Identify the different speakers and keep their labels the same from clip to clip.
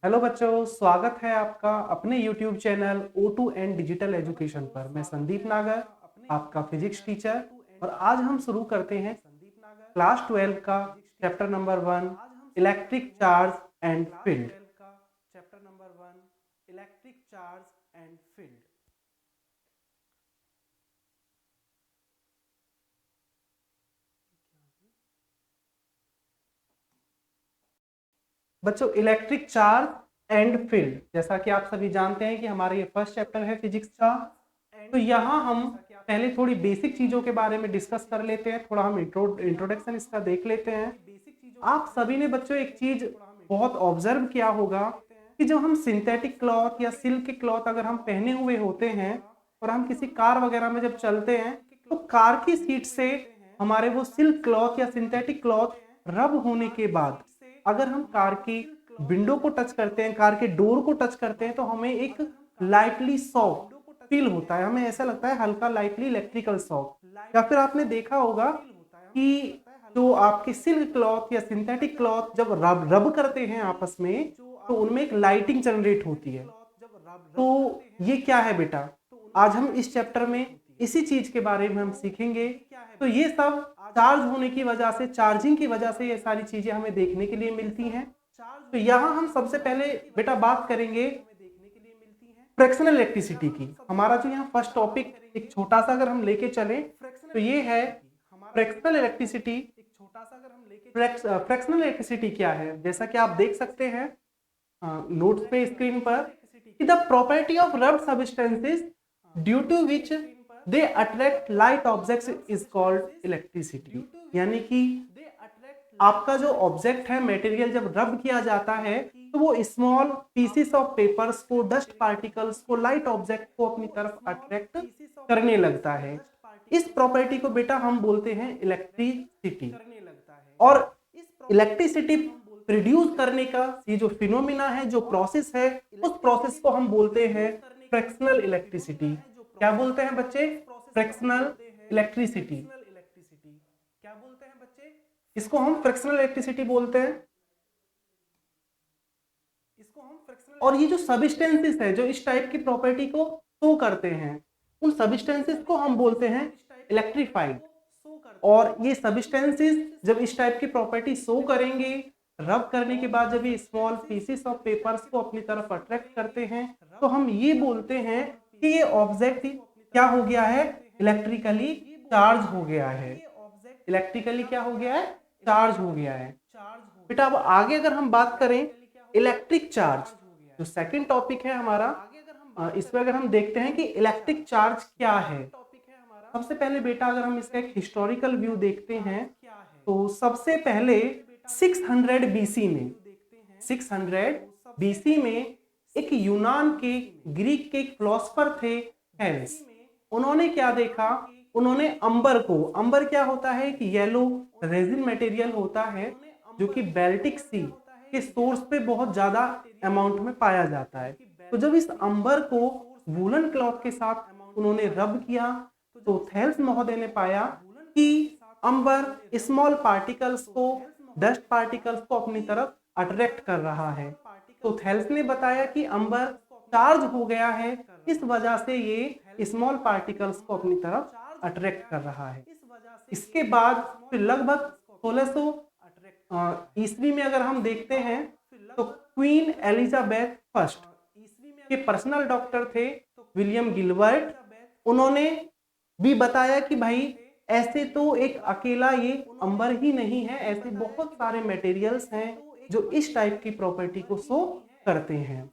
Speaker 1: Hello बच्चों, स्वागत है आपका अपने YouTube channel O2 and digital education पर। मैं संदीप नागर, आपका फिजिक्स टीचर, और आज हम शुरू करते हैं क्लास 12 का chapter number 1 electric charge and field. बच्चों, इलेक्ट्रिक चार्ज एंड फील्ड, जैसा कि आप सभी जानते हैं कि हमारा ये फर्स्ट चैप्टर है फिजिक्स का। तो यहाँ हम पहले थोड़ी बेसिक चीजों के बारे में डिस्कस कर लेते हैं, थोड़ा हम इंट्रोडक्शन इसका देख लेते हैं। आप सभी ने बच्चों एक चीज बहुत ऑब्जर्व किया होगा कि जब हम सिंथेटिक क्लॉथ या सिल्क के क्लॉथ अगर हम पहने हुए होते हैं और हम किसी कार वगैरह में जब चलते हैं, तो कार की सीट से हमारे वो सिल्क क्लॉथ या सिंथेटिक क्लॉथ रब होने के बाद अगर हम कार की विंडो को टच करते हैं, कार के डोर को टच करते हैं, तो हमें एक लाइटली सॉफ्ट फील होता है। हमें ऐसा लगता है हल्का लाइटली इलेक्ट्रिकल शॉक। या फिर आपने देखा होगा कि जो आपके सिल्क क्लॉथ या सिंथेटिक क्लॉथ जब रब रब करते हैं आपस में, तो उनमें एक लाइटिंग जनरेट होती है। तो ये क्या है बेटा, आज हम इस चैप्टर में इसी चीज के बारे में हम सीखेंगे। तो ये सब चार्ज होने की वजह से, चार्जिंग की वजह से ये सारी चीजें हमें देखने के लिए मिलती हैं। तो यहाँ हम सबसे पहले बेटा बात करेंगे फ्रैक्शनल इलेक्ट्रिसिटी की। हमारा जो यहाँ फर्स्ट टॉपिक एक छोटा सा अगर हम लेके चले तो ये है फ्रैक्शनल इलेक्ट्रिसिटी। फ्रैक्शनल इलेक्ट्रिसिटी क्या है, जैसा कि आप देख सकते हैं नोट्स पे स्क्रीन पर, कि the property of rubbed substances due to which they attract light objects is called electricity. यानी कि आपका जो ऑब्जेक्ट है, मटेरियल जब रब किया जाता है तो वो स्मॉल पीसेस ऑफ पेपर्स को, डस्ट पार्टिकल्स को, लाइट ऑब्जेक्ट को अपनी तरफ अट्रैक्ट करने लगता है। इस प्रॉपर्टी को बेटा हम बोलते हैं इलेक्ट्रिसिटी। और इलेक्ट्रिसिटी प्रोड्यूस करने का ये जो फिनोमिना है, जो प्रोसेस है, उस प्रोसेस को हम बोलते हैं फ्रैक्शनल इलेक्ट्रिसिटी। क्या बोलते हैं बच्चे? Fractional electricity. इसको हम फ्रैक्शनल इलेक्ट्रिसिटी बोलते हैं। और ये जो सब्सटेंसेस है जो इस टाइप की प्रॉपर्टी को शो करते हैं, उन सब्सटेंसेस को हम बोलते हैं इलेक्ट्रीफाइड। और ये सब्सटेंसेस जब इस टाइप की प्रॉपर्टी शो करेंगे, रब करने के बाद जब ये स्मॉल पीसेस ऑफ पेपर्स को अपनी तरफ अट्रैक्ट करते हैं, तो हम ये बोलते हैं कि ये ऑब्जेक्ट क्या हो गया है, इलेक्ट्रिकली चार्ज हो गया है। इलेक्ट्रिकली क्या हो गया है, चार्ज हो गया है। बेटा अब आगे अगर हम बात करें इलेक्ट्रिक चार्ज, जो सेकंड टॉपिक है हमारा, इसमें अगर हम देखते हैं कि इलेक्ट्रिक चार्ज क्या है। सबसे पहले बेटा अगर हम इसका एक हिस्टोरिकल व्यू देखते हैं, तो सबसे पहले 600 बीसी में 600 बीसी में एक यूनान के, ग्रीक के एक फिलोसफर थे थेल्स। उन्होंने क्या देखा, उन्होंने अंबर को, अंबर क्या होता है कि येलो रेजिन मटेरियल होता है जो कि बाल्टिक सी के सोर्स पे बहुत ज्यादा अमाउंट में पाया जाता है। तो जब इस अंबर को वूलन क्लॉथ के साथ उन्होंने रब किया, तो थेल्स महोदय ने पाया कि अंबर स्मॉल पार्टिकल्स को, डस्ट पार्टिकल्स को अपनी तरफ अट्रैक्ट कर रहा है। तो थेल्स ने बताया कि अंबर चार्ज हो गया है, इस वजह से ये स्मॉल पार्टिकल्स को अपनी तरफ अट्रैक्ट कर रहा है। इसके बाद फिर लगभग 1600 ईस्वी में अगर हम देखते हैं, तो क्वीन एलिजाबेथ फर्स्ट के पर्सनल डॉक्टर थे विलियम गिलबर्ट। उन्होंने भी बताया कि भाई ऐसे तो एक अकेला ये अंबर ही नहीं है, ऐसे बहुत सारे मटेरियल्स हैं जो इस टाइप की प्रॉपर्टी को शो करते हैं।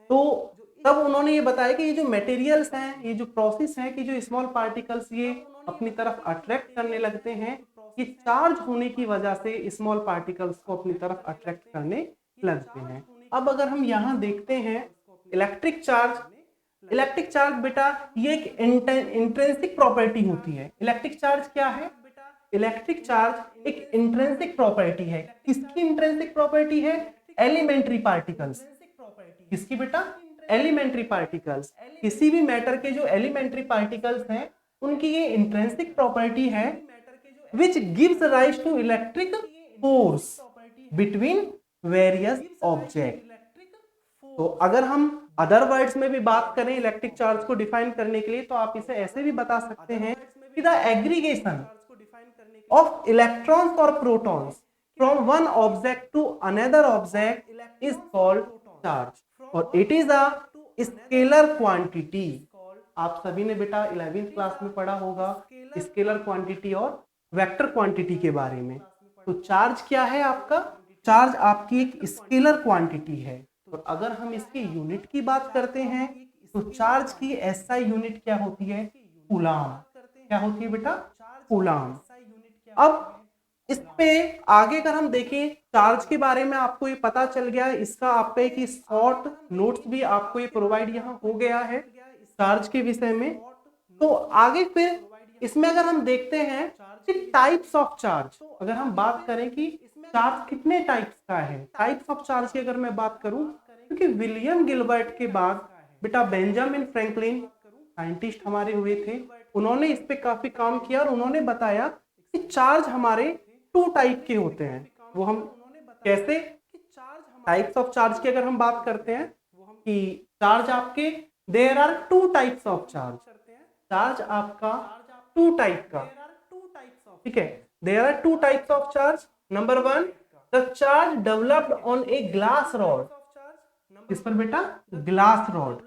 Speaker 1: तो तब उन्होंने ये बताया कि ये जो मटेरियल्स हैं, ये जो प्रोसेस है कि जो स्मॉल पार्टिकल्स ये अपनी तरफ अट्रैक्ट करने लगते हैं, ये चार्ज होने की वजह से स्मॉल पार्टिकल्स को अपनी तरफ अट्रैक्ट करने लगते हैं। अब अगर हम यहाँ देखते हैं इलेक्ट्रिक चार्ज, इलेक्ट्रिक चार्ज बेटा ये एक इंट्रिंसिक प्रॉपर्टी होती है। इलेक्ट्रिक चार्ज क्या है? इलेक्ट्रिक चार्ज एक इंट्रिंसिक प्रॉपर्टी है। किसकी इंट्रिंसिक प्रॉपर्टी है? Elementary particles. किसकी बेटा? Elementary particles. किसी भी मैटर के जो एलिमेंट्री पार्टिकल्स हैं, उनकी ये इंट्रिंसिक प्रॉपर्टी है which gives rise to electric force between various objects। तो अगर हम अदर वर्ड्स में भी बात करें इलेक्ट्रिक चार्ज को डिफाइन करने के लिए, तो आप इसे ऐसे भी बता सकते हैं कि द एग्रीगेशन ऑफ इलेक्ट्रॉन्स और protons from one object to another object is called charge और it is a scalar quantity. आप सभी ने बेटा 11वीं क्लास में पढ़ा होगा स्केलर क्वांटिटी और वेक्टर क्वांटिटी के बारे में। तो चार्ज क्या है आपका? चार्ज आपकी एक स्केलर क्वांटिटी है। और अगर हम इसके यूनिट की बात करते हैं तो चार्ज की एसआई यूनिट क्या होती है? कूलाम। क्या होती है बेटा? कूलाम। अब इस पे आगे अगर हम देखें चार्ज के बारे में आपको ये पता चल गया, इसका आपका एक शॉर्ट नोट्स भी आपको ये प्रोवाइड यहाँ हो गया है चार्ज के विषय में। तो आगे फिर इसमें अगर हम देखते हैं कि टाइप्स ऑफ चार्ज, अगर हम बात करें कि चार्ज कितने टाइप्स का है, टाइप्स ऑफ चार्ज की अगर मैं बात करूं, क्योंकि विलियम गिलबर्ट के बाद बेटा बेंजामिन फ्रैंकलिन साइंटिस्ट हमारे हुए थे, उन्होंने इस पे काफी काम किया और उन्होंने बताया कि चार्ज हमारे टू टाइप के होते हैं। वो हम कैसे? टाइप्स ऑफ चार्ज की अगर हम बात करते हैं कि चार्ज आपके there are two types of charge, charge आपका टू टाइप का, ठीक है। There are two types of charge. Number one, the charge developed on a glass rod. किस पर बेटा? Glass rod.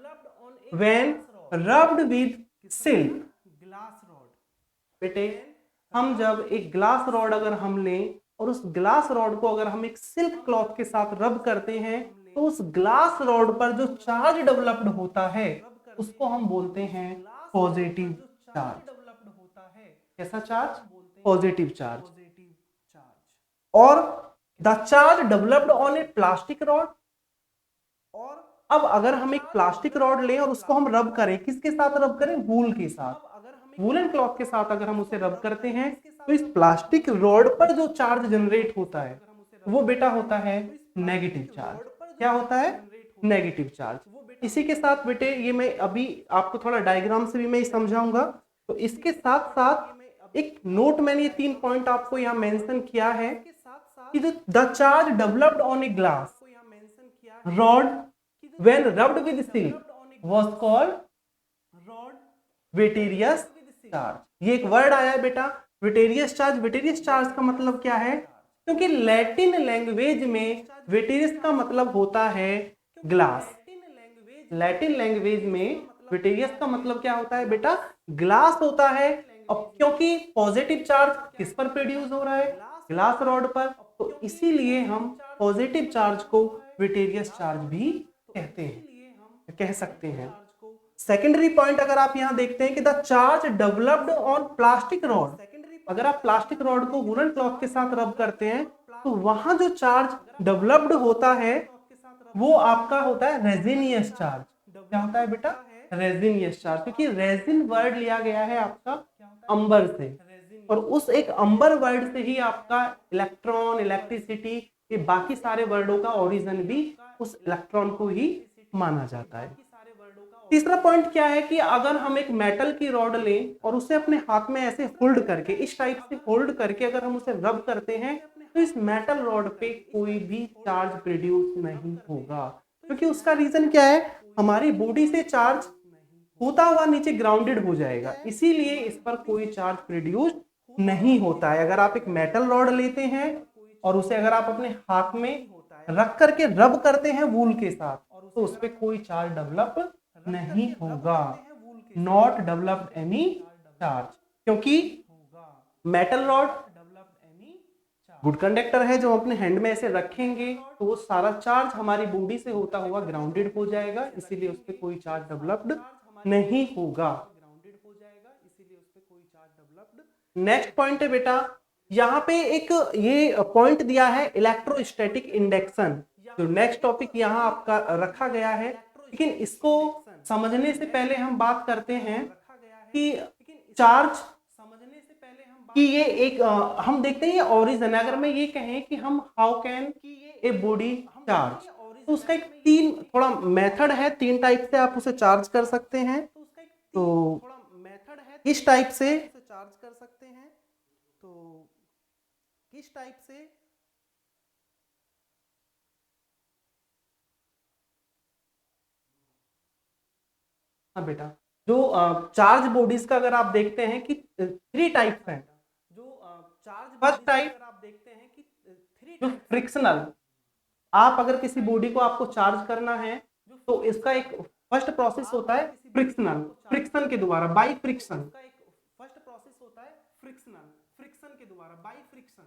Speaker 1: When rubbed with silk. बेटे हम जब एक ग्लास रॉड अगर हम लें और उस ग्लास रॉड को अगर हम एक सिल्क क्लॉथ के साथ रब करते हैं तो उस ग्लास रॉड पर जो चार्ज डेवलप्ड होता है उसको हम बोलते हैं पॉजिटिव चार्ज। कैसा चार्ज? Positive charge. और the charge developed on a plastic rod. अब अगर हम एक प्लास्टिक रॉड लें और उसको हम रब करें, किसके साथ रब करें? वूल के साथ, वूलन क्लॉथ के साथ अगर हम उसे रब करते हैं तो इस प्लास्टिक रॉड पर जो चार्ज जनरेट होता है वो बेटा होता है नेगेटिव चार्ज। क्या होता है? Negative charge. इसी के साथ बेटे ये मैं अभी आपको थोड़ा डायग्राम से भी मैं समझाऊंगा। तो इसके साथ साथ एक नोट मैंने ये 3 पॉइंट आपको यहाँ मेंशन किया है कि the charge developed on a glass rod when rubbed with silk was called vitreous charge. ये एक वर्ड आया है बेटा विटेरियस चार्ज। विटेरियस चार्ज का मतलब क्या है? क्योंकि लैटिन लैंग्वेज में विटेरियस का मतलब होता है ग्लास। लैटिन लैंग्वेज में विटेरियस का मतलब क्या होता है बेटा? ग्लास होता है। अब क्योंकि पॉजिटिव चार्ज किस पर प्रोड्यूस हो रहा है? ग्लास रॉड पर, तो इसीलिए हम पॉजिटिव चार्ज को विटेरियस चार्ज भी कहते हैं, कह सकते हैं। सेकेंडरी पॉइंट अगर आप यहां देखते हैं कि the charge developed on plastic rod, अगर आप प्लास्टिक रॉड को वुलन क्लॉथ के साथ रब करते हैं तो वहां जो चार्ज डेवलप्ड होता है वो आपका होता है रेजिनियस चार्ज। क्या होता है बेटा? Resinous charge. क्योंकि रेजिन वर्ड लिया गया है आपका अंबर से, और उस एक अंबर वर्ड से ही आपका इलेक्ट्रॉन, इलेक्ट्रिसिटी, ये बाकी सारे वर्डों का ओरिजिन भी उस इलेक्ट्रॉन को ही माना जाता है। तीसरा पॉइंट क्या है कि अगर हम एक मेटल की रॉड लें और उसे अपने हाथ में ऐसे होल्ड करके, इस टाइप से होल्ड करके अगर हम उसे रब करते हैं तो इस मेटल रॉड पे कोई भी चार्ज प्रोड्यूस नहीं होगा। क्योंकि उसका रीजन क्या है? हमारी बॉडी से चार्ज होता हुआ नीचे ग्राउंडेड हो जाएगा, इसीलिए इस पर कोई चार्ज प्रोड्यूस नहीं होता है। अगर आप एक मेटल रॉड लेते हैं और उसे अगर आप अपने हाथ में रख करके रब करते हैं वूल के साथ तो उस पर कोई चार्ज डेवलप नहीं होगा। नॉट डेवलप्ड एनी चार्ज, क्योंकि मेटल रॉड गुड कंडक्टर है। जो अपने हैंड में ऐसे रखेंगे तो वो सारा चार्ज हमारी बॉडी से होता हुआ ग्राउंडेड हो जाएगा, इसीलिए उस पर कोई चार्ज डेवलप्ड नहीं होगा। नेक्स्ट पॉइंट है बेटा, यहाँ पे एक ये पॉइंट दिया है इलेक्ट्रोस्टैटिक इंडक्शन। जो नेक्स्ट टॉपिक यहाँ आपका रखा गया है, लेकिन इसको समझने से पहले हम बात करते हैं कि चार्ज कि ये एक हम देखते हैं ये ओरिजिन। अगर मैं ये कहें कि हम how can a body charge, तो उसका एक तीन थोड़ा मेथड है, 3 टाइप से आप उसे चार्ज कर सकते हैं। तो किस टाइप से चार्ज कर सकते हैं? तो किस टाइप से हाँ बेटा, जो चार्ज बॉडीज का अगर आप देखते हैं कि 3 टाइप्स हैं। जो चार्ज फर्स्ट टाइप आप देखते हैं कि 3 जो फ्रिक्शनल, आप अगर किसी बॉडी को आपको चार्ज करना है तो इसका एक फर्स्ट प्रोसेस होता है फ्रिक्शनल, फ्रिक्शन के द्वारा, बाई फ्रिक्शन। फर्स्ट प्रोसेस होता है फ्रिक्शनल, फ्रिक्शन के द्वारा, बाई फ्रिक्शन।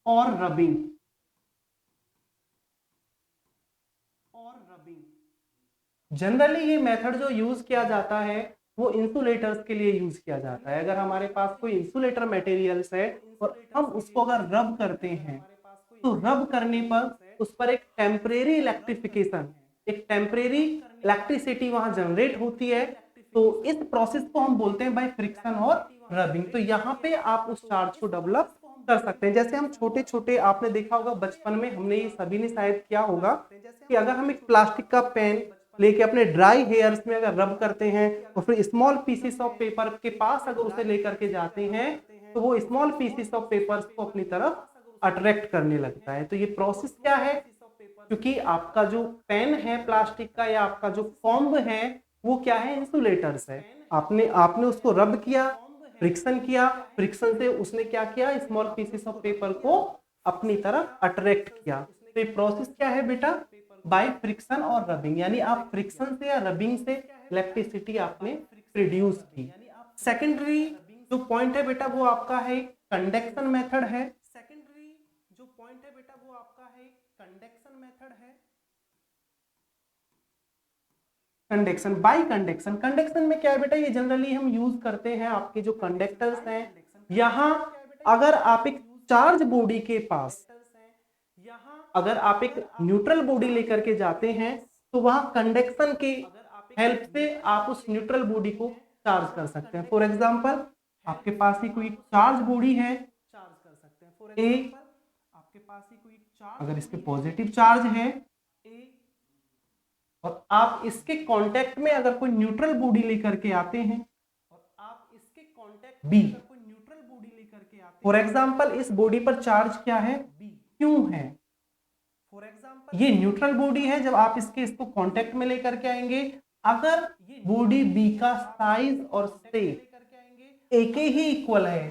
Speaker 1: और रबिंग, जनरली ये मेथड जो यूज किया जाता है वो इंसुलेटर्स के लिए यूज किया जाता है। अगर हमारे पास कोई इंसुलेटर मटेरियल्स है और हम उसको अगर रब करते हैं तो रब करने पर उस पर एक टेम्परेरी इलेक्ट्रिफिकेशन, एक टेम्परेरी इलेक्ट्रिसिटी वहां जनरेट होती है। तो इस प्रोसेस को हम बोलते हैं बाय फ्रिक्शन और रबिंग। तो यहाँ पे आप उस चार्ज को डेवलप कर सकते हैं। जैसे हम छोटे छोटे, आपने देखा होगा बचपन में, हमने ये सभी ने शायद किया होगा कि अगर हम एक प्लास्टिक का पेन लेके अपने ड्राई हेयर्स में अगर रब करते हैं और फिर स्मॉल पीसेस ऑफ पेपर के पास अगर उसे लेकर के जाते हैं तो वो स्मॉल पीसेस ऑफ पेपर्स को अपनी तरफ अट्रैक्ट करने लगता है। तो ये प्रोसेस क्या है, क्योंकि आपका जो पेन है प्लास्टिक का या आपका जो कॉम्ब है वो क्या है, इंसुलेटर्स है। आपने आपने उसको रब किया, फ्रिक्शन किया, फ्रिक्शन से उसने क्या किया, स्मॉल पीसेस ऑफ पेपर को अपनी तरफ अट्रैक्ट किया। तो ये प्रोसेस क्या है बेटा, बाय फ्रिक्शन और रबिंग, यानी आप फ्रिक्शन से या रबिंग से इलेक्ट्रिसिटी आपने प्रोड्यूस की। सेकेंडरी जो पॉइंट है बेटा वो आपका है कंडक्शन मेथड है। सेकेंडरी जो पॉइंट है बेटा वो आपका है कंडक्शन मेथड है। कंडक्शन, बाय कंडक्शन, कंडक्शन में क्या है बेटा, ये जनरली हम यूज करते हैं आपके जो कंडक्टर्स हैं। यहां अगर आप एक चार्ज बॉडी के पास, अगर आप एक न्यूट्रल बॉडी लेकर के जाते हैं तो वहां कंडक्शन के हेल्प से आप उस न्यूट्रल बॉडी को चार्ज कर सकते हैं। फॉर एग्जांपल आपके पास ही कोई चार्ज बॉडी है ए, आपके पास ही कोई चार्ज, अगर इस पे पॉजिटिव चार्ज है ए और आप इसके कांटेक्ट में अगर कोई न्यूट्रल बॉडी लेकर के आते हैं और आप इसके कांटेक्ट बी, कोई न्यूट्रल बॉडी लेकर के आते हैं, फॉर एग्जांपल इस बॉडी पर चार्ज क्या है, बी, क्यों है, फॉर एग्जांपल ये न्यूट्रल बॉडी है। जब आप इसको कांटेक्ट में लेकर के आएंगे, अगर बॉडी बी का साइज और शेप एक ही इक्वल है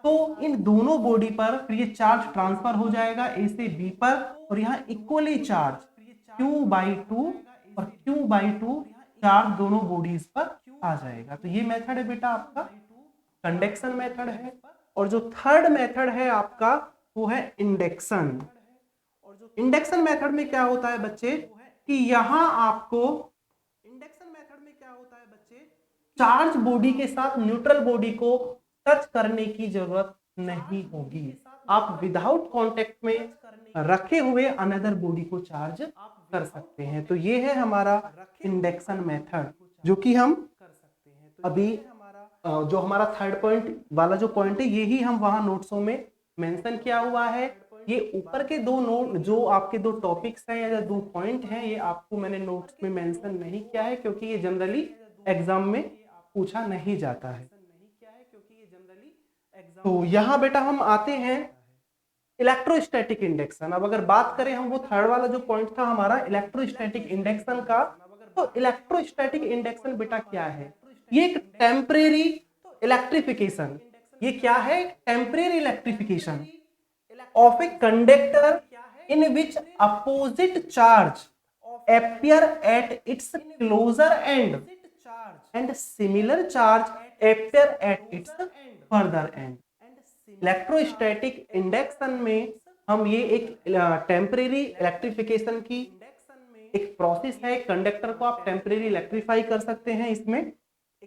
Speaker 1: तो इन दोनों बॉडी पर फिर ये चार्ज ट्रांसफर हो जाएगा ए से बी पर, और यहाँ इक्वली चार्ज Q/2 और Q/2 चार्ज दोनों बॉडीज पर आ जाएगा। तो ये मेथड है बेटा आपका कंडक्शन मेथड है। और जो थर्ड मेथड है आपका वो है इंडक्शन। इंडक्शन मेथड में क्या होता है बच्चे कि यहां आपको, इंडक्शन मेथड में क्या होता है बच्चे, चार्ज बॉडी के साथ न्यूट्रल बॉडी को टच करने की जरूरत नहीं होगी। आप विदाउट कांटेक्ट में रखे हुए अनदर बॉडी को चार्ज कर सकते हैं। तो ये है हमारा इंडक्शन मेथड, जो कि हम अभी जो हमारा थर्ड पॉइंट वाला जो पॉइंट है यही हम वहां नोट्सों में मेंशन किया हुआ है। ये ऊपर के दो नोट जो आपके दो टॉपिक्स हैं या दो पॉइंट हैं, ये आपको मैंने नोट्स में मेंशन नहीं किया है क्योंकि ये जनरली एग्जाम में पूछा नहीं जाता है। तो यहाँ बेटा हम आते हैं इलेक्ट्रोस्टैटिक इंडक्शन। अब अगर बात करें हम, वो थर्ड वाला जो पॉइंट था हमारा इलेक्ट्रोस्टैटिक इंडक्शन का, तो इलेक्ट्रोस्टैटिक इंडक्शन बेटा क्या है, ये एक टेम्परेरी इलेक्ट्रिफिकेशन, ये क्या है, temporary electrification of a conductor in which opposite charge appear at its closer end and similar charge appear at its further end। Electrostatic induction में हम ये एक टेम्परेरी इलेक्ट्रिफिकेशन की एक प्रोसेस है। कंडक्टर को आप टेम्परेरी इलेक्ट्रीफाई कर सकते हैं इसमें।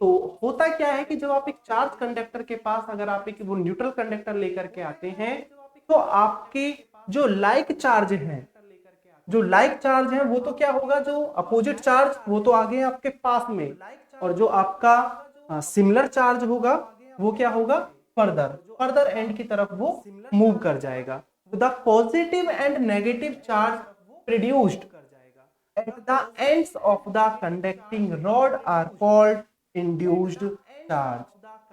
Speaker 1: तो होता क्या है कि जब आप एक चार्ज कंडक्टर के पास अगर आप एक वो न्यूट्रल कंडक्टर लेकर के आते हैं तो आपके जो लाइक चार्ज हैं, जो लाइक चार्ज है वो तो क्या होगा, जो अपोजिट चार्ज वो तो आगे आपके पास में, और जो आपका सिमिलर चार्ज होगा वो क्या होगा, फर्दर एंड की तरफ वो मूव कर जाएगा। तो the positive and negative charge produced at the ends of the conducting rod are called induced charge.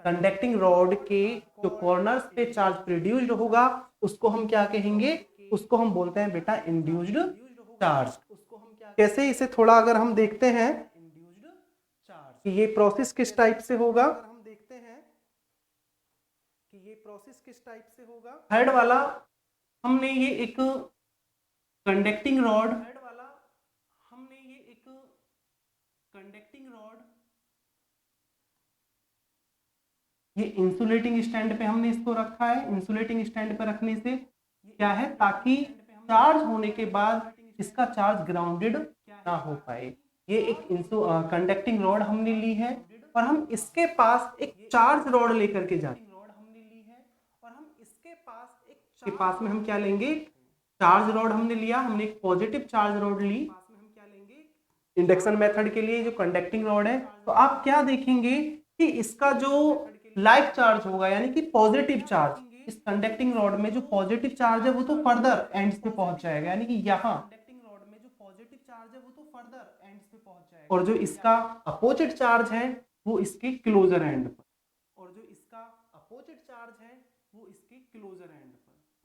Speaker 1: Conducting rod के जो कॉर्नर्स पे चार्ज प्रोड्यूस्ड होगा उसको हम क्या कहेंगे, उसको हम बोलते हैं बेटा इंड्यूस्ड चार्ज। उसको हम क्या कैसे इसे थोड़ा अगर हम देखते हैं कि ये प्रोसेस किस टाइप से होगा, थर्ड वाला हमने ये एक कंडक्टिंग रॉड, ये इंसुलेटिंग स्टैंड पे हमने इसको रखा है। इंसुलेटिंग स्टैंड पे रखने से क्या है, ताकि चार्ज होने के बाद इसका चार्ज ग्राउंडेड ना हो पाए। ये एक कंडक्टिंग रॉड हमने ली है और हम इसके पास एक चार्ज रॉड लेकर के जाते हैं। के पास में हम क्या लेंगे, चार्ज रॉड हमने लिया, हमने एक पॉजिटिव चार्ज रॉड ली इंडक्शन मेथड के लिए जो कंडक्टिंग रॉड है। तो आप क्या देखेंगे कि इसका जो लाइव चार्ज होगा यानी कि पॉजिटिव चार्ज, इस कंडक्टिंग रॉड में जो पॉजिटिव चार्ज है वो तो फर्दर एंड्स पे पहुंच जाएगा, यानी कि यहाँ, और जो इसका अपोजिट चार्ज है वो इसके क्लोजर एंड पर,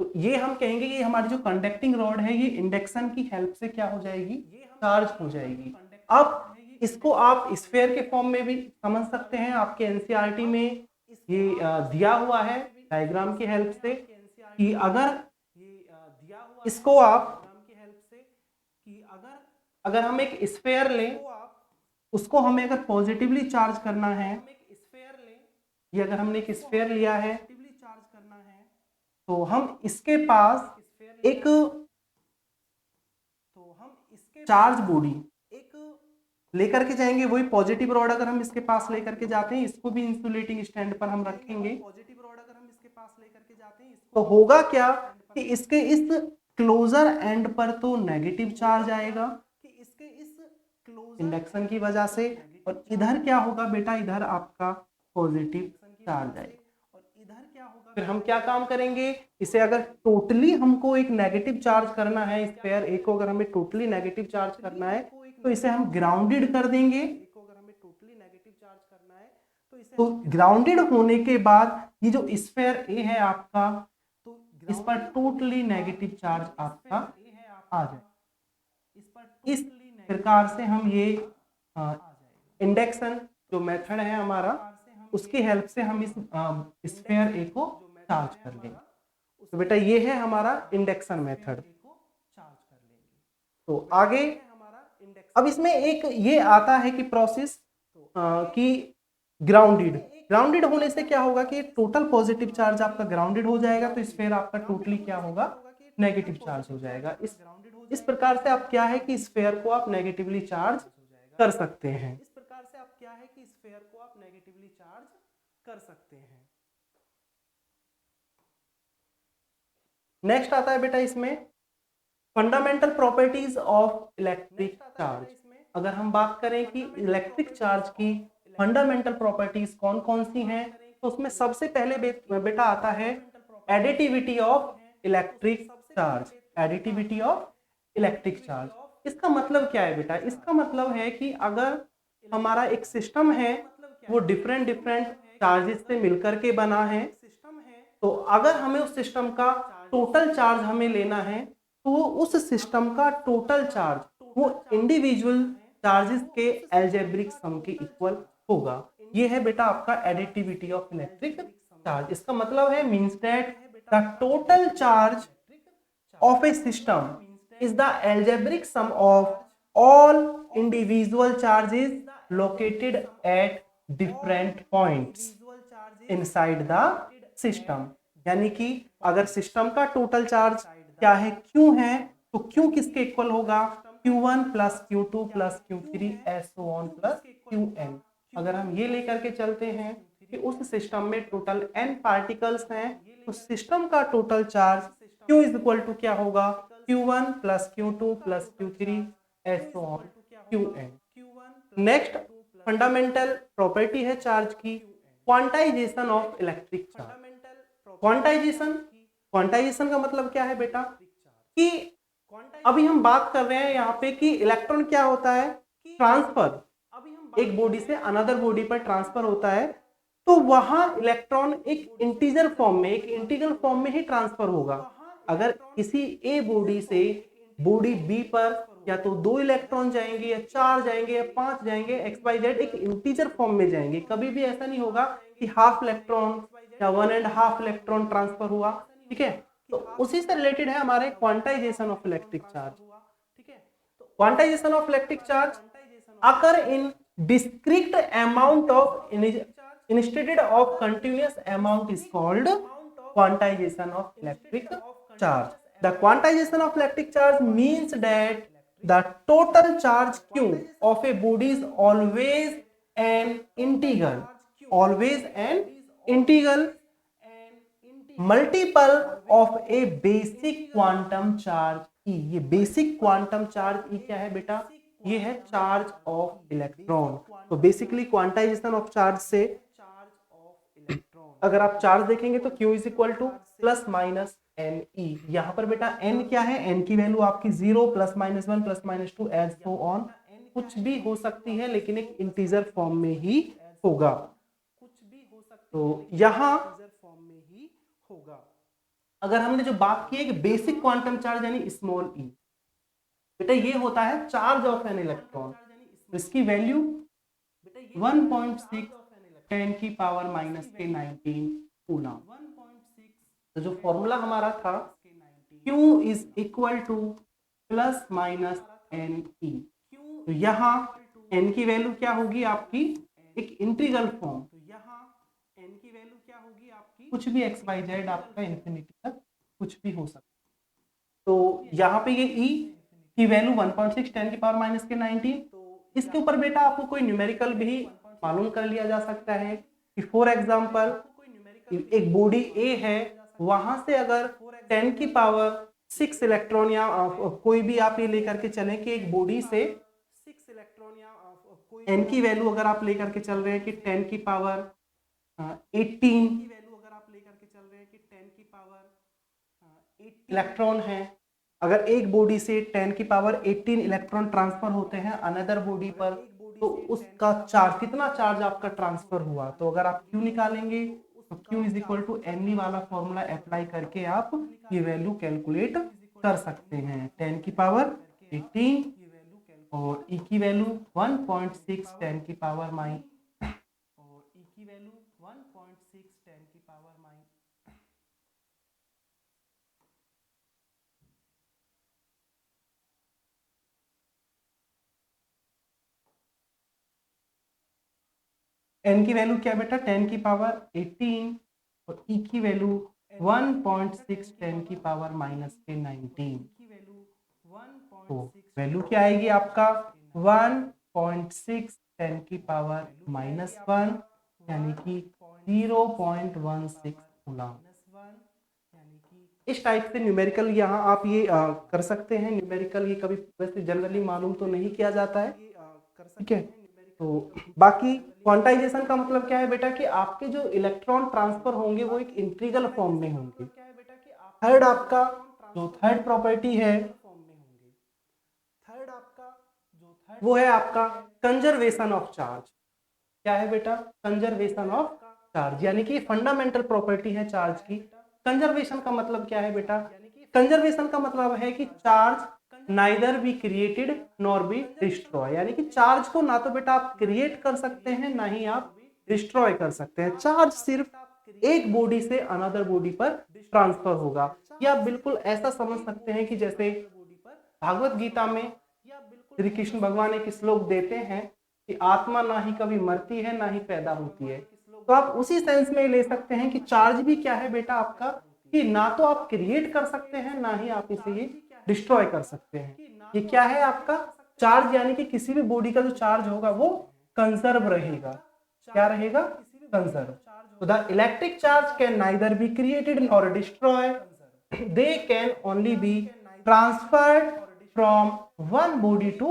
Speaker 1: तो ये हम कहेंगे कि हमारी जो कंडक्टिंग रॉड है ये इंडक्शन की हेल्प से क्या हो जाएगी, चार्ज हो जाएगी। अब इसको आप स्फेयर के फॉर्म में भी समझ सकते हैं, आपके एनसीईआरटी में ये दिया हुआ है डायग्राम की हेल्प से कि अगर इसको आप, अगर हम एक स्फेयर लें, उसको हमें अगर पॉजिटिवली चार्ज करना है, ये अगर हमने एक स्फेयर लिया है तो हम इसके पास एक चार्ज बॉडी लेकर के जाएंगे, वही पॉजिटिव रॉड अगर हम इसके पास लेकर के जाते हैं, इसको भी इंसुलेटिंग स्टैंड पर हम रखेंगे, तो होगा क्या कि इसके इस क्लोजर एंड पर तो नेगेटिव चार्ज आएगा इंडक्शन की वजह से, और इधर क्या होगा बेटा, इधर आपका पॉजिटिव चार्ज आएगा। फिर हम क्या काम करेंगे, इसे अगर टोटली हमको एक नेगेटिव चार्ज करना है, स्फेयर ए को अगर हमें टोटली नेगेटिव चार्ज करना है तो इसे हम ग्राउंडेड कर देंगे। तो ग्राउंडेड होने के बाद ये जो स्फेयर ए है आपका, इस पर टोटली नेगेटिव चार्ज आपका आ जाए। इस प्रकार से हम ये इंडक्शन जो मेथड है हमारा, उसकी हेल्प से हम इस स्फेयर ए को चार्ज कर लेंगे। तो बेटा ये है हमारा इंडक्शन मेथड। तो आगे अब इसमें एक ये आता है कि प्रोसेस कि ग्राउंडेड होने से क्या होगा कि टोटल पॉजिटिव चार्ज आपका ग्राउंडेड हो जाएगा, तो स्फेयर आपका टोटली क्या होगा, नेगेटिव चार्ज हो जाएगा। इस प्रकार से आप क्या है कि स्फेयर को आप नेगेटिवली चार्ज कर सकते हैं। नेक्स्ट आता है बेटा इसमें fundamental properties of electric charge. अगर हम बात करें कि इलेक्ट्रिक चार्ज की फंडामेंटल प्रॉपर्टीज कौन कौन सी हैं, तो उसमें सबसे पहले बेटा आता है additivity of electric charge. Additivity of electric charge इसका मतलब क्या है बेटा, इसका मतलब है कि अगर हमारा एक सिस्टम है वो डिफरेंट चार्जेस से मिलकर के बना है, तो अगर हमें उस सिस्टम का टोटल चार्ज हमें लेना है तो उस सिस्टम का टोटल चार्ज वो इंडिविजुअल चार्जेस के अलजेब्रिक सम के इक्वल होगा। ये है बेटा आपका एडिटिविटी ऑफ इलेक्ट्रिक चार्ज। इसका मतलब है means that the total charge of a system is the algebraic sum of all individual charges located at different points inside the system। यानी कि अगर सिस्टम का टोटल चार्ज क्या है, Q है, तो Q किसके इक्वल होगा, Q1 plus Q2 plus Q3 so on plus Qn। अगर हम ये लेकर के चलते हैं कि उस सिस्टम में टोटल n पार्टिकल्स हैं, तो सिस्टम का total charge Q is equal to क्या होगा, Q1 plus Q2 plus Q3 so on Qn। Next fundamental property है चार्ज की quantisation of electric charge. Quantisation का मतलब क्या है बेटा कि अभी हम बात कर रहे हैं यहाँ पे कि इलेक्ट्रॉन क्या होता है, ट्रांसफर, एक बॉडी से अनदर बॉडी पर ट्रांसफर होता है, तो वहां इलेक्ट्रॉन एक इंटीजर फॉर्म में, एक इंटीग्रल फॉर्म में ही ट्रांसफर होगा। अगर किसी ए बॉडी से बॉडी बी पर या तो 2 इलेक्ट्रॉन जाएंगे या 4 जाएंगे या 5 जाएंगे, XYZ एक इंटीजर फॉर्म में जाएंगे। कभी भी ऐसा नहीं होगा कि हाफ इलेक्ट्रॉन या 1.5 इलेक्ट्रॉन ट्रांसफर हुआ। ठीक है, तो उसी से रिलेटेड है हमारे क्वांटाइजेशन ऑफ इलेक्ट्रिक चार्ज। ठीक है, तो quantization of electric charge occur in discrete amount of instead of continuous amount is called quantization of electric charge. The quantization of electric charge means that the total charge q of a body is always an integral, always an integral multiple of a basic quantum charge E। ये basic quantum charge E क्या है बेटा? ये है charge of electron. तो basically quantisation of charge से अगर आप चार्ज देखेंगे तो Q is equal to plus minus N E. यहाँ पर बेटा n क्या है? n की वैल्यू आपकी 0 plus minus 1 plus minus 2 as so on, कुछ भी हो सकती है लेकिन एक इंटीजर फॉर्म में ही होगा। तो यहाँ अगर हमने जो बात की है कि बेसिक क्वांटम चार्ज यानी स्मॉल ई, बेटा ये होता है चार्ज ऑफ एन इलेक्ट्रॉन। इसकी वैल्यू 1.6 10 की पावर माइनस के 19 कूलम। तो जो फॉर्मूला हमारा था Q is equal to plus minus N E. तो यहाँ n की वैल्यू क्या होगी आपकी? एक इंटीग्रल फॉर्म। तो यहाँ n की वैल्यू क्या होगी आपकी? कुछ भी XYZ आपका इंफिनिटी तक कुछ भी हो सकता है। तो यहाँ पे ये E की वैल्यू 1.6 10 की पावर माइनस के 19। इसके ऊपर बेटा आपको कोई न्यूमेरिकल भी मालूम कर लिया जा सकता है कि फॉर एग्जांपल एक बॉडी A है, वहां से अगर 10 की पावर 6 इलेक्ट्रॉन या कोई भी आप ये लेकर के चलें कि एक बॉडी से 6 इलेक्ट्रॉन या n की वैल्यू अगर आप लेकर के चल रहे हैं कि 10 की पावर 18 की वैल्यू अगर आप लेकर के चल रहे हैं कि 10 की पावर 8 इलेक्ट्रॉन है, अगर एक बॉडी से 10 की पावर 18 इलेक्ट्रॉन ट्रांसफर होते हैं अनदर बॉडी पर, तो उसका चार्ज कितना चार्ज आपका ट्रांसफर हुआ? तो अगर आप Q निकालेंगे तो Q is equal to M वाला फॉर्मूला अप्लाई करके आप ये वैल्यू कैलकुलेट कर सकते हैं। 10 की पावर 18 और E की वैल्यू 1.6 10 की पावर माइनस और E की वैल्यू 1.6 10 की पावर माइनस n की वैल्यू क्या बेटा? 10 की पावर 18 और E की वैल्यू 1.6 10 की पावर माइनस के 19। तो वैल्यू क्या आएगी आपका? 1.6 10 की पावर माइनस 1 यानी कि 0.16 कूलम। इस टाइप से न्यूमेरिकल यहाँ आप ये कर सकते हैं। न्यूमेरिकल ये कभी वैसे जनरली मालूम तो नहीं किया जाता है। ठीक है, तो बाकी क्वांटाइजेशन का मतलब क्या है बेटा? कि आपके जो इलेक्ट्रॉन ट्रांसफर होंगे वो एक इंटीग्रल फॉर्म में होंगे। थर्ड आपका जो थर्ड प्रॉपर्टी है वो है आपका कंजर्वेशन ऑफ चार्ज। क्या है बेटा? कंजर्वेशन ऑफ चार्ज, यानी कि फंडामेंटल प्रॉपर्टी है चार्ज की। कंजर्वेशन का मतलब क्या है बेटा? कंजर्वेशन का मतलब है कि charge neither be created nor be destroy, यानी कि चार्ज को ना तो बेटा आप क्रिएट कर सकते हैं ना ही आप डिस्ट्रॉय कर सकते हैं। चार्ज सिर्फ एक बॉडी से अनदर बॉडी पर ट्रांसफर होगा। या बिल्कुल ऐसा समझ सकते हैं कि जैसे भागवत गीता में श्री कृष्ण भगवान एक श्लोक देते हैं कि आत्मा ना ही कभी मरती है ना ही पैदा होती है। तो आप उसी सेंस में ले सकते हैं कि चार्ज भी क्या है बेटा आपका? कि ना तो आप क्रिएट कर सकते हैं ना ही आप इसे ये डिस्ट्रॉय कर सकते हैं। ये क्या है आपका चार्ज? यानी कि किसी भी बॉडी का जो चार्ज होगा वो कंजर्व रहेगा। क्या रहेगा? कंजर्व। तो the electric charge can neither be created nor destroy, they can only be transferred from one body to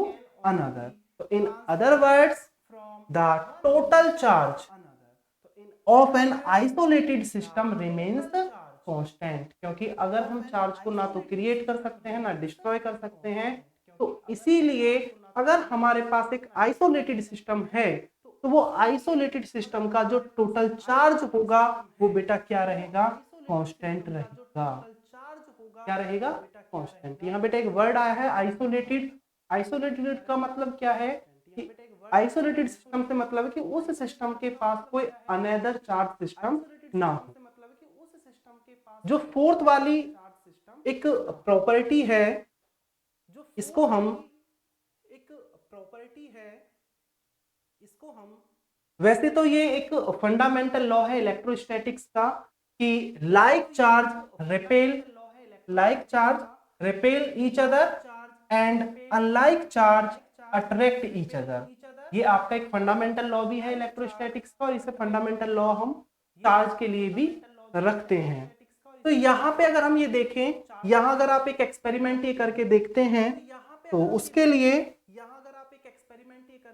Speaker 1: another. So in other words, the total charge of an isolated system remains constant। क्योंकि अगर हम charge को ना तो create कर सकते हैं ना डिस्ट्रॉय कर सकते हैं, तो इसीलिए अगर हमारे पास एक आइसोलेटेड सिस्टम है तो वो आइसोलेटेड सिस्टम का जो टोटल चार्ज होगा वो बेटा क्या रहेगा? कांस्टेंट रहेगा। क्या रहेगा? कांस्टेंट। यहाँ बेटा एक वर्ड आया है आइसोलेटेड, आइसोलेटेड का मतलब क्या है कि आइसोलेटेड सिस्टम से मतलब है कि उस सिस्टम के पास कोई अनदर चार्ज सिस्टम ना हो। जो फोर्थ वाली एक प्रॉपर्टी है, इसको हम वैसे तो ये एक फंडामेंटल लॉ है इलेक्ट्रोस्टैटिक्स का कि like charge repel each other and unlike charge attract each other. ये आपका एक फंडामेंटल लॉ भी है इलेक्ट्रोस्टैटिक्स का, और इसे फंडामेंटल लॉ हम चार्ज के लिए भी रखते हैं। तो यहाँ पे अगर हम ये देखें, यहाँ अगर आप एक एक्सपेरिमेंट ये करके देखते हैं तो उसके लिए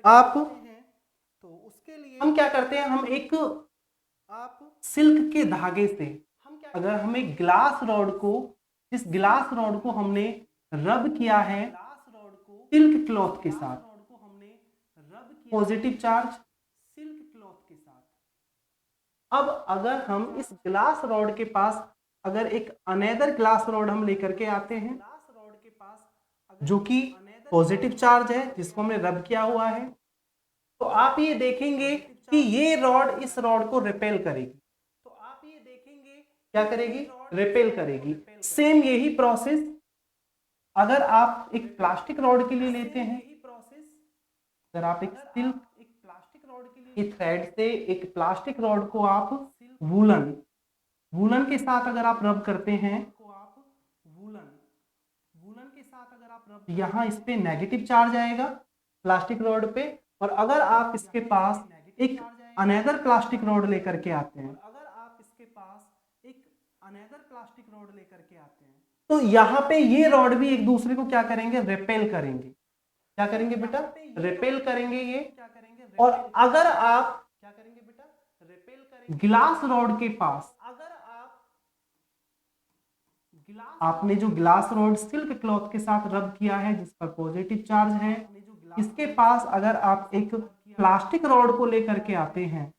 Speaker 1: आप हम क्या करते हैं, हम एक सिल्क के धागे से अगर हम एक जिस ग्लास रॉड को हमने रब किया है सिल्क क्लॉथ के साथ, पॉजिटिव चार्ज, अब अगर हम इस ग्लास रॉड के पास अगर एक अनदर ग्लास रॉड हम लेकर के आते हैं जो कि पॉजिटिव चार्ज है जिसको हमने रब किया हुआ है, तो आप ये देखेंगे कि ये रॉड इस रॉड को रिपेल करेगी। क्या करेगी? रिपेल करेगी। सेम यही प्रोसेस अगर आप एक प्लास्टिक रॉड के लिए लेते हैं, अगर आप एक सिल्क की थ्रेड से एक प्लास्टिक रॉड को आप वूलन के साथ अगर आप रब करते हैं, यहाँ इस पे नेगेटिव चार्ज आएगा प्लास्टिक रॉड पे, और अगर आप इसके पास एक अनदर प्लास्टिक रॉड लेकर के आते हैं तो यहाँ पे ये रॉड भी एक दूसरे को क्या करेंगे? रिपेल करेंगे। क्या करेंगे बेटा? रिपेल करेंगे ये। और अगर आप ग्लास रॉड के पास आपने जो ग्लास रॉड सिल्क क्लॉथ के साथ रब किया है जिस पर पॉजिटिव चार्ज है, इसके पास अगर आप एक प्लास्टिक रॉड को लेकर के आते हैं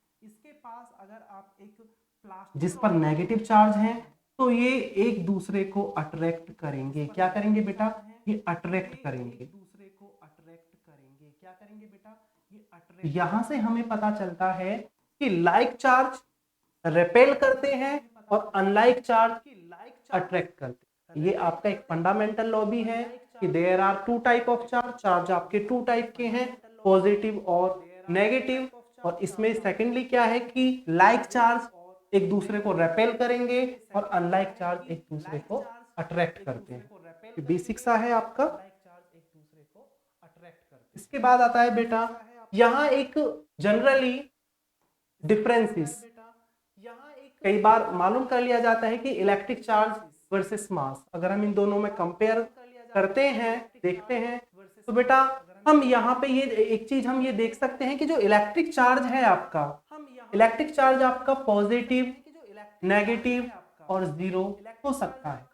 Speaker 1: जिस पर नेगेटिव चार्ज है, तो ये एक दूसरे को अट्रैक्ट करेंगे। क्या करेंगे बेटा? ये अट्रैक्ट करेंगे। यहां से हमें पता चलता है कि लाइक चार्ज रिपेल करते हैं और अनलाइक चार्ज अट्रैक्ट करते हैं। ये आपका एक फंडामेंटल लॉ भी है कि there are two type of charge आपके टू टाइप के हैं, पॉजिटिव और नेगेटिव। और इसमें सेकेंडली क्या है कि लाइक चार्ज एक दूसरे को रिपेल करेंगे और अनलाइक चार्ज एक दूसरे को अट्रैक्ट करते हैं। बेसिक सा है आपका। इसके बाद आता है बेटा यहाँ एक जनरली डिफरेंसेस कई बार मालूम कर लिया जाता है कि इलेक्ट्रिक चार्ज वर्सेस मास, अगर हम इन दोनों में कंपेयर करते हैं, देखते हैं, तो बेटा हम यहाँ पे ये एक चीज हम ये देख सकते हैं कि जो इलेक्ट्रिक चार्ज है आपका, इलेक्ट्रिक चार्ज आपका पॉजिटिव, नेगेटिव और जीरो हो सकता है।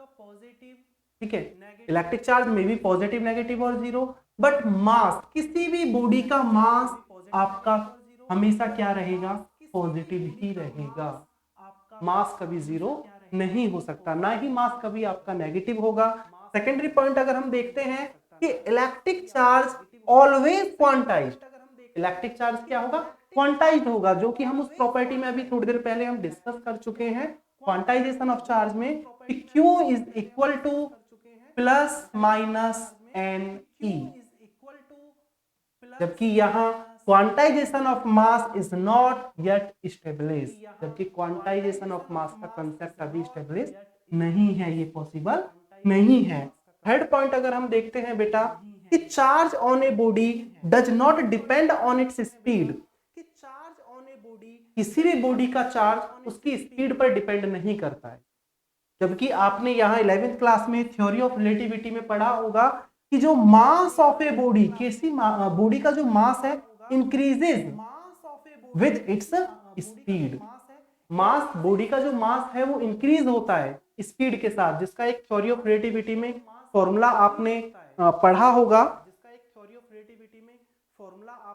Speaker 1: ठीक है, इलेक्ट्रिक चार्ज में भी पॉजिटिव, नेगेटिव और जीरो, बट मास, किसी भी बॉडी का मास आपका हमेशा क्या रहेगा? पॉजिटिव ही रहेगा। मास कभी जीरो नहीं हो सकता, ना ही मास कभी आपका नेगेटिव होगा। सेकेंडरी पॉइंट अगर हम देखते हैं कि electric charge always quantized, electric charge क्या होगा? क्वांटाइज्ड होगा, जो कि हम उस प्रॉपर्टी में अभी थोड़ी देर पहले हम डिस्कस कर चुके हैं क्वांटाइजेशन ऑफ चार्ज में, कि Q is equal to plus minus N e, जबकि यहाँ quantization of mass is not yet establish, जबकि क्वांटाइजेशन ऑफ मास का कंसेप्ट अभी स्टेब्लिश नहीं है, ये पॉसिबल नहीं है। थर्ड पॉइंट अगर हम देखते हैं बेटा कि charge on a body does not depend on its speed, किसी भी बॉडी का चार्ज उसकी स्पीड पर डिपेंड नहीं करता है। जबकि आपने यहाँ 11th क्लास में थ्योरी ऑफ रिलेटिविटी में पढ़ा होगा कि जो मास ऑफ ए बॉडी, किसी बॉडी का जो मास है increases with its speed, mass, body का जो मास है वो इंक्रीज होता है स्पीड के साथ, जिसका एक थ्योरी ऑफ रिलेटिविटी में फॉर्मूला आपने पढ़ा होगा,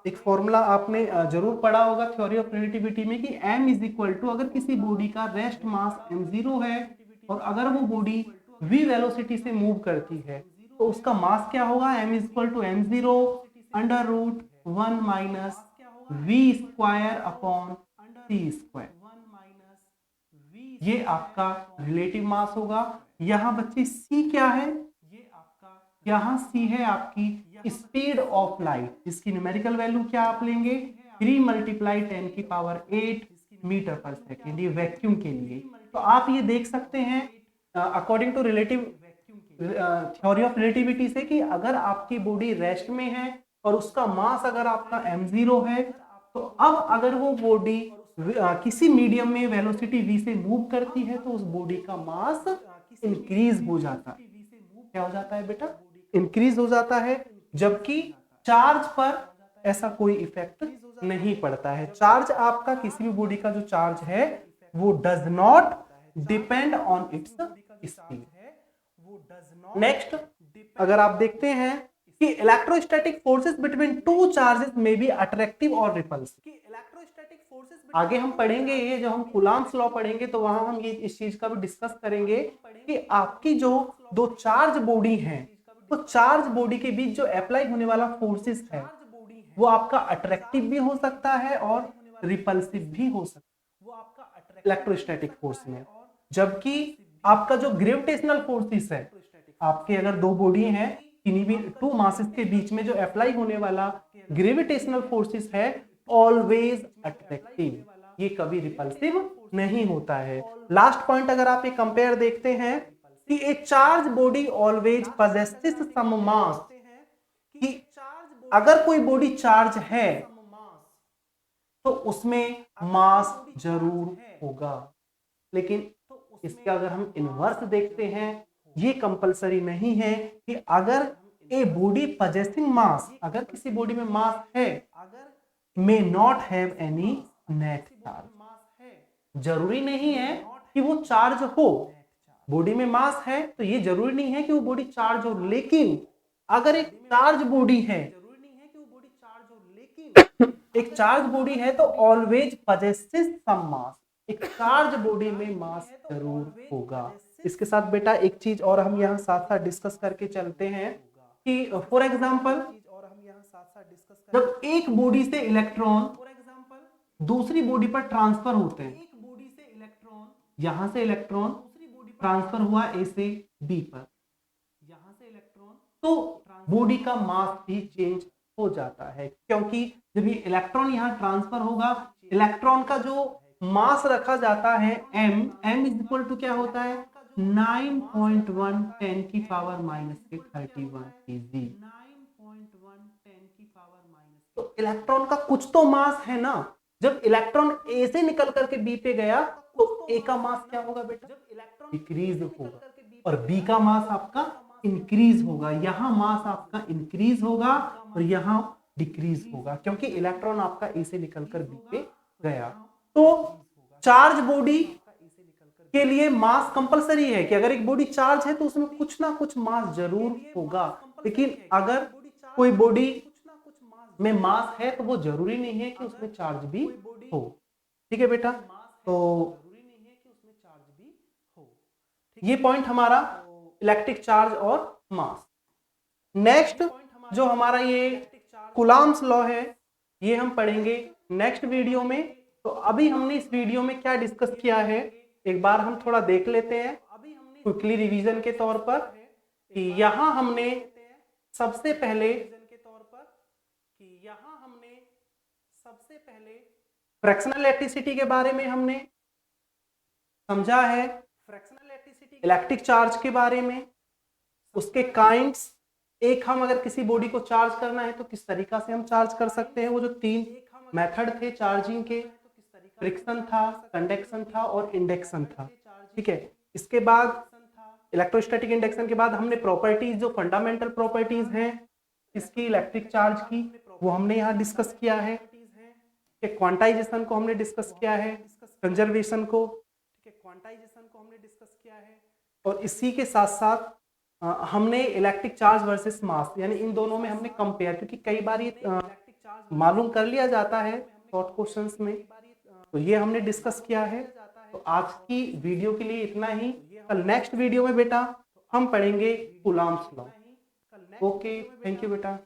Speaker 1: एक फॉर्मूला आपने जरूर पढ़ा होगा थ्योरी ऑफ रिलेटिविटी में कि m इज इक्वल टू, अगर किसी बॉडी का रेस्ट मास m0 है और अगर वो बॉडी v वेलोसिटी से मूव करती है तो उसका मास क्या होगा, m is equal to m0 under root 1 minus v square upon c square. ये आपका रिलेटिव मास होगा। यहाँ बच्चे c क्या है, यहाँ c है आपकी स्पीड ऑफ लाइट, जिसकी न्यूमेरिकल वैल्यू क्या आप लेंगे 3 मल्टीप्लाई 10 की पावर 8 मीटर पर सेकेंड, ये वैक्यूम के लिए। तो आप ये देख सकते हैं according to relative theory of relativity से कि अगर आपकी बॉडी रेस्ट में है और उसका मास अगर आपका m0 है, तो अब अगर वो बॉडी किसी मीडियम में वेलोसिटी v से मूव करती है तो उस बॉडी का मास इंक्रीज हो जाता है। क्या हो जाता है बेटा, इंक्रीज हो जाता है। जबकि चार्ज पर ऐसा कोई इफेक्ट नहीं पड़ता है। चार्ज आपका किसी भी बॉडी का जो चार्ज है वो does not depend on its speed. Next अगर आप देखते हैं कि electrostatic forces between two charges में बी अट्रैक्टिव और रिपल्सिव। आगे हम पढ़ेंगे, ये जो हम कूलम्ब्स लॉ पढ़ेंगे तो वहां हम ये इस चीज का भी डिस्कस करेंगे कि आपकी जो दो चार्ज बॉडी हैं, तो चार्ज बॉडी के बीच जो अप्लाई होने वाला फोर्सेस है वो आपका अट्रैक्टिव भी हो सकता है और रिपल्सिव भी हो सकता है इलेक्ट्रोस्टैटिक फोर्स में। जबकि आपका जो ग्रेविटेशनल फोर्सेस है, आपके अगर दो बॉडी हैं किन्हीं भी टू मासेस के बीच में जो अप्लाई होने वाला ग्रेविटेशनल फोर्सेस है ऑलवेज अट्रैक्टिव, ये कभी रिपल्सिव नहीं होता है। लास्ट पॉइंट अगर आप ये कंपेयर देखते हैं कि a charge body always possesses some mass, कि अगर कोई बॉडी चार्ज है तो उसमें मास जरूर होगा, लेकिन इसके अगर हम इनवर्स देखते हैं ये कंपलसरी नहीं है कि अगर ए बॉडी पजेसिंग मास, अगर किसी बॉडी में मास है, may not have any net charge. जरूरी नहीं है कि वो चार्ज हो। बॉडी में मास है तो ये जरूरी नहीं है कि वो बॉडी चार्ज हो, लेकिन अगर एक चार्ज बॉडी है एक चार्ज बॉडी है तो ऑलवेज पजेसेस सम मास, एक चार्ज बॉडी में मास जरूर होगा। इसके साथ बेटा एक चीज और हम यहाँ साथ साथ डिस्कस करके चलते हैं कि फॉर एग्जांपल जब एक बॉडी से इलेक्ट्रॉन दूसरी बॉडी पर ट्रांसफर होते हैं, यहां से इलेक्ट्रॉन ट्रांसफर हुआ ए से बी पर, तो बॉडी का मास भी चेंज हो जाता है, क्योंकि जब ये इलेक्ट्रॉन यहाँ ट्रांसफर होगा, इलेक्ट्रॉन का जो मास रखा जाता है m इज इक्वल टू क्या होता है 9.1 10 की पावर माइनस के 31 kg। तो इलेक्ट्रॉन का कुछ तो मास है ना। जब इलेक्ट्रॉन ए से निकल करके बी पे गया तो ए का मास क्या होगा बेटा, डिक्रीज होगा, और बी का मास आपका इंक्रीज होगा। यहाँ मास आपका इंक्रीज होगा और यहाँ डिक्रीज होगा, क्योंकि इलेक्ट्रॉन आपका ए से निकलकर बी पे गया। तो चार्ज बॉडी के लिए मास कंपलसरी है कि अगर एक बॉडी चार्ज है तो उसमें कुछ ना कुछ मास जरूर होगा, लेकिन अगर कोई बॉडी में मास है तो वो जरूरी नहीं है कि उसमें चार्ज भी हो। ठीक है बेटा, तो ये पॉइंट हमारा इलेक्ट्रिक चार्ज और मास। नेक्स्ट जो हमारा ये कूलम्ब्स लॉ है ये हम पढ़ेंगे नेक्स्ट वीडियो में। तो अभी हमने इस वीडियो में क्या डिस्कस किया है एक बार हम थोड़ा देख लेते हैं क्विकली रिवीजन के तौर पर। कि यहां हमने सबसे पहले फ्रैक्शनल इलेक्ट्रिसिटी के बारे में हमने समझा है, इलेक्ट्रिक चार्ज के बारे में, उसके काइंड्स, एक हम अगर किसी बॉडी को चार्ज करना है तो किस तरीका से हम चार्ज कर सकते हैं, वो जो तीन मेथड थे चार्जिंग के, फ्रिक्शन था, कंडक्शन था और इंडक्शन था। ठीक है, इसके बाद इलेक्ट्रोस्टैटिक इंडक्शन के बाद हमने प्रॉपर्टीज, जो फंडामेंटल प्रॉपर्टीज हैं इसकी इलेक्ट्रिक चार्ज की, वो हमने यहाँ डिस्कस किया है। क्वांटाइजेशन को हमने डिस्कस किया है, कंजर्वेशन को हमने डिस्कस किया है, और इसी के साथ साथ हमने इलेक्ट्रिक चार्ज वर्सेस मास, यानी इन दोनों में हमने कंपेयर, क्योंकि कई बार ये मालूम कर लिया जाता है शॉर्ट क्वेश्चंस में, तो ये हमने डिस्कस किया है। तो आज की वीडियो के लिए इतना ही। कल नेक्स्ट वीडियो में बेटा हम पढ़ेंगे Coulomb's law. Okay, thank you बेटा।